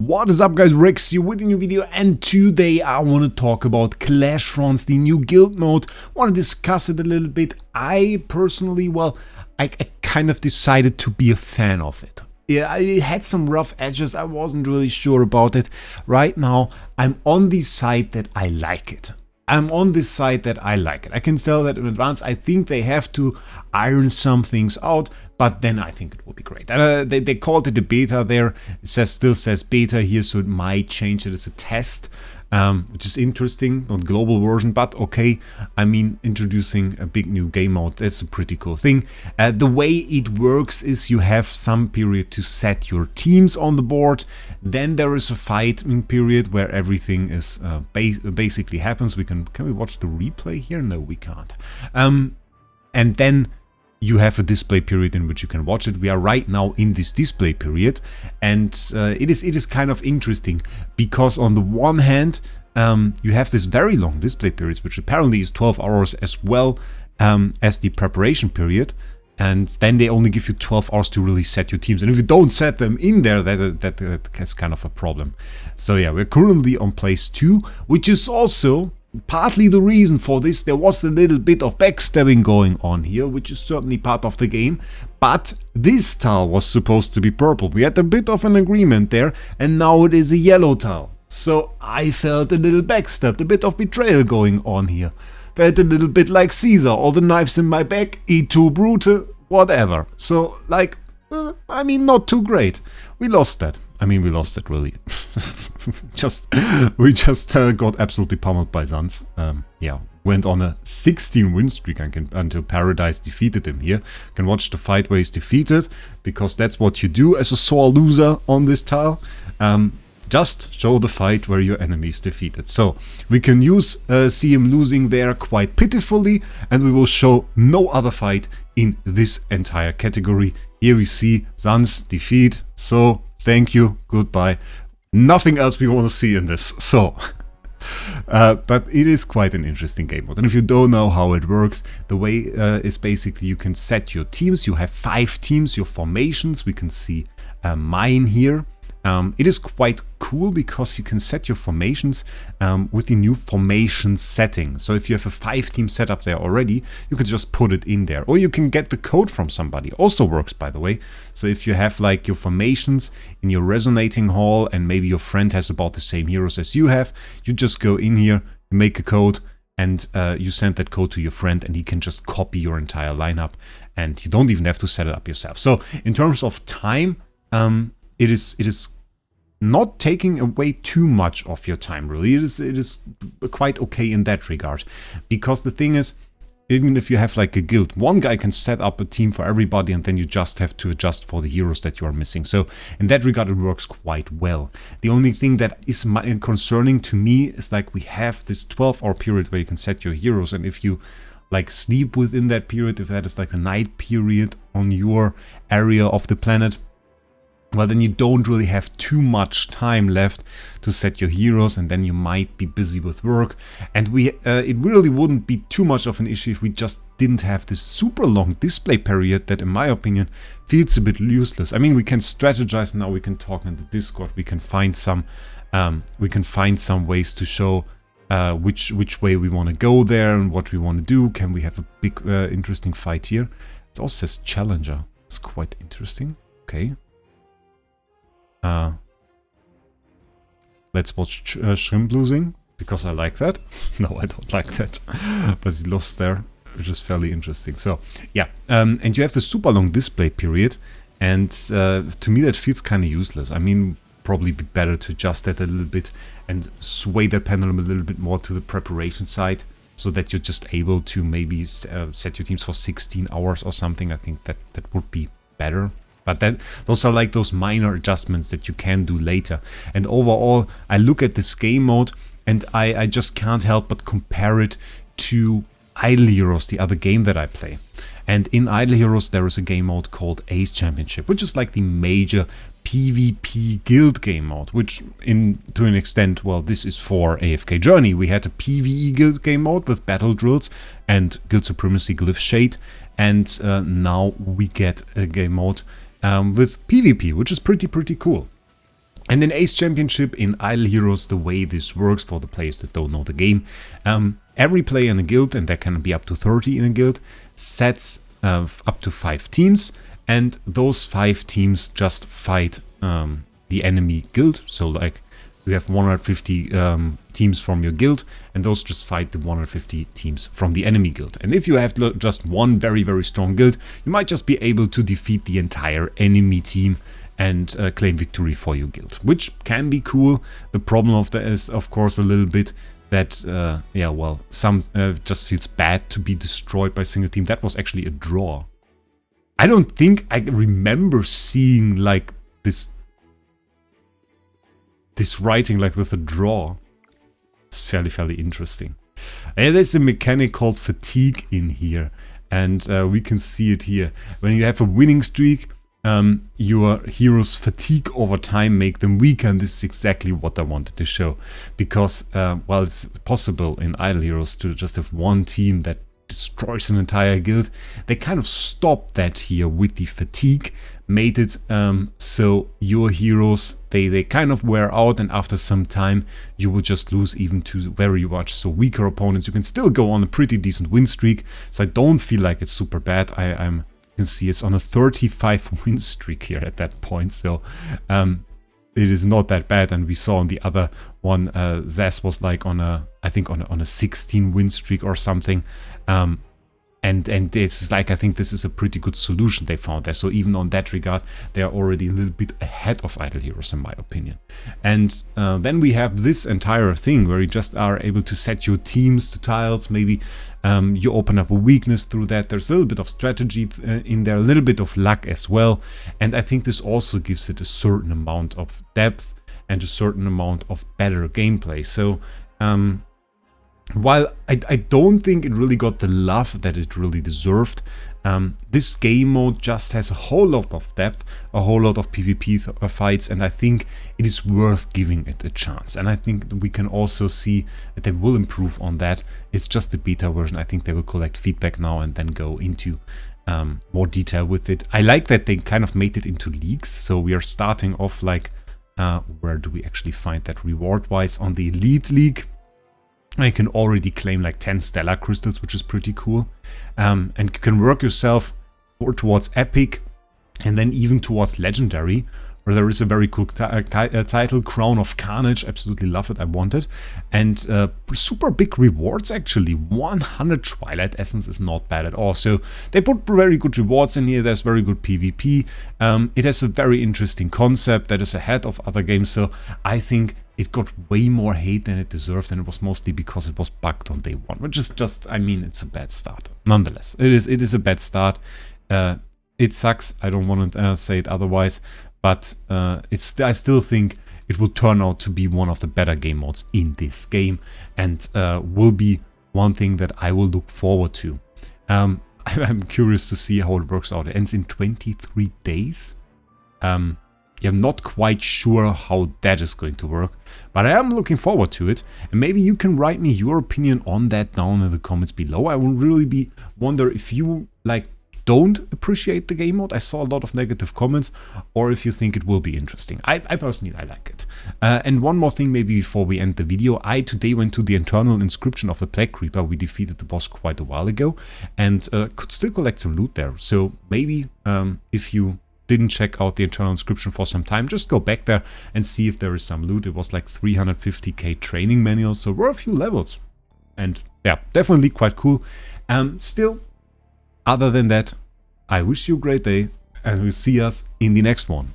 What is up, guys? Wraec here with a new video, and today I want to talk about Clashfronts, the new guild mode. Want to discuss it a little bit. I personally, well, I kind of decided to be a fan of it. Yeah, it had some rough edges. I wasn't really sure about it. Right now, I'm on the side that I like it. I can tell that in advance. I think they have to iron some things out, but then I think it will be great. They called it a beta there. It still says beta here, so it might change it as a test, which is interesting. Not global version, but okay. I mean, introducing a big new game mode, that's a pretty cool thing. The way it works is you have some period to set your teams on the board. Then there is a fighting period where everything is basically happens. Can we watch the replay here? No, we can't. And then you have a display period in which you can watch it. We are right now in this display period, and it is kind of interesting because on the one hand you have this very long display periods, which apparently is 12 hours as well as the preparation period, and then they only give you 12 hours to really set your teams, and if you don't set them in there, that's kind of a problem. So yeah, we're currently on place 2, which is also partly the reason for this. There was a little bit of backstabbing going on here, which is certainly part of the game, but this tile was supposed to be purple. We had a bit of an agreement there, and now it is a yellow tile. So I felt a little backstabbed, a bit of betrayal going on here. Felt a little bit like Caesar, all the knives in my back, E2 Brute, whatever. So like, I mean, not too great. We lost that. I mean, we lost it really. we just got absolutely pummeled by Sans. Yeah, went on a 16 win streak until Paradise defeated him here. Can watch the fight where he's defeated, because that's what you do as a sore loser on this tile. Just show the fight where your enemy is defeated. So we can see him losing there quite pitifully, and we will show no other fight in this entire category. Here we see Sans defeat. So thank you, goodbye. Nothing else we want to see in this. So, but it is quite an interesting game mode. And if you don't know how it works, the way is basically you can set your teams. You have 5 teams, your formations. We can see mine here. It is quite cool because you can set your formations with the new formation setting. So if you have a 5-team setup there already, you can just put it in there. Or you can get the code from somebody. Also works, by the way. So if you have like your formations in your resonating hall, and maybe your friend has about the same heroes as you have, you just go in here, make a code, and you send that code to your friend, and he can just copy your entire lineup, and you don't even have to set it up yourself. So in terms of time, it is not taking away too much of your time, really. It is quite okay in that regard, because the thing is, even if you have like a guild, one guy can set up a team for everybody, and then you just have to adjust for the heroes that you are missing. So in that regard, it works quite well. The only thing that is concerning to me is like we have this 12-hour period where you can set your heroes, and if you like sleep within that period, if that is like a night period on your area of the planet, well, then you don't really have too much time left to set your heroes, and then you might be busy with work. And it really wouldn't be too much of an issue if we just didn't have this super long display period that, in my opinion, feels a bit useless. I mean, we can strategize now. We can talk in the Discord. We can find some ways to show which way we want to go there and what we want to do. Can we have a big interesting fight here? It also says Challenger. It's quite interesting. Okay. Let's watch Shrimp losing, because I like that. No, I don't like that. But he lost there, which is fairly interesting. So, yeah. And you have the super long display period, and to me that feels kind of useless. I mean, probably be better to adjust that a little bit and sway the pendulum a little bit more to the preparation side, so that you're just able to maybe set your teams for 16 hours or something. I think that would be better. But those are like those minor adjustments that you can do later. And overall, I look at this game mode, and I just can't help but compare it to Idle Heroes, the other game that I play. And in Idle Heroes, there is a game mode called Ace Championship, which is like the major PvP guild game mode, which to an extent, well, this is for AFK Journey. We had a PvE guild game mode with battle drills and guild supremacy glyph shade, and now we get a game mode with PvP, which is pretty cool. And in Ace Championship, in Idle Heroes, the way this works for the players that don't know the game, every player in a guild, and there can be up to 30 in a guild, sets up to 5 teams, and those 5 teams just fight the enemy guild. So like you have 150 teams from your guild, and those just fight the 150 teams from the enemy guild. And if you have just one very, very strong guild, you might just be able to defeat the entire enemy team and claim victory for your guild, which can be cool. The problem of that is, of course, a little bit that, yeah, well, some just feels bad to be destroyed by a single team. That was actually a draw. I don't think I remember seeing like this writing like with a draw. It's fairly interesting. And there's a mechanic called fatigue in here, and we can see it here. When you have a winning streak, your heroes fatigue over time, make them weaker, and this is exactly what I wanted to show. Because while it's possible in Idle Heroes to just have one team that destroys an entire guild, they kind of stopped that here with the fatigue, made it so your heroes, they kind of wear out, and after some time you will just lose even to very much so weaker opponents. You can still go on a pretty decent win streak, so I don't feel like it's super bad. You can see it's on a 35 win streak here at that point, so it is not that bad. And we saw on the other one, Zaz was like on a, I think on a 16 win streak or something. And this is like, I think this is a pretty good solution they found there. So even on that regard, they are already a little bit ahead of Idle Heroes in my opinion. And then we have this entire thing where you just are able to set your teams to tiles. Maybe you open up a weakness through that. There's a little bit of strategy in there, a little bit of luck as well. And I think this also gives it a certain amount of depth and a certain amount of better gameplay. So while I don't think it really got the love that it really deserved, this game mode just has a whole lot of depth, a whole lot of PvP fights, and I think it is worth giving it a chance. And I think we can also see that they will improve on that. It's just the beta version. I think they will collect feedback now and then go into more detail with it. I like that they kind of made it into leagues, so we are starting off like, where do we actually find that reward-wise? On the Elite League, I can already claim like 10 Stellar Crystals, which is pretty cool. And you can work yourself more towards Epic and then even towards Legendary, where there is a very cool title, Crown of Carnage. Absolutely love it, I want it. And super big rewards actually. 100 Twilight Essence is not bad at all. So they put very good rewards in here. There's very good PvP. It has a very interesting concept that is ahead of other games. So I think it got way more hate than it deserved, and it was mostly because it was bugged on day one, which is just, I mean, it's a bad start. Nonetheless, it is a bad start. It sucks. I don't want to say it otherwise, but I still think it will turn out to be one of the better game modes in this game, and will be one thing that I will look forward to. I'm curious to see how it works out. It ends in 23 days. I'm not quite sure how that is going to work, but I am looking forward to it. And maybe you can write me your opinion on that down in the comments below. I will really wonder if you like don't appreciate the game mode. I saw a lot of negative comments, or if you think it will be interesting. I personally like it. And one more thing maybe before we end the video. I today went to the internal inscription of the Plague Creeper. We defeated the boss quite a while ago and could still collect some loot there. So maybe if you didn't check out the internal inscription for some time, just go back there and see if there is some loot. It was like 350k training manuals, so we're a few levels. And yeah, definitely quite cool. Still, other than that, I wish you a great day, and we'll see us in the next one.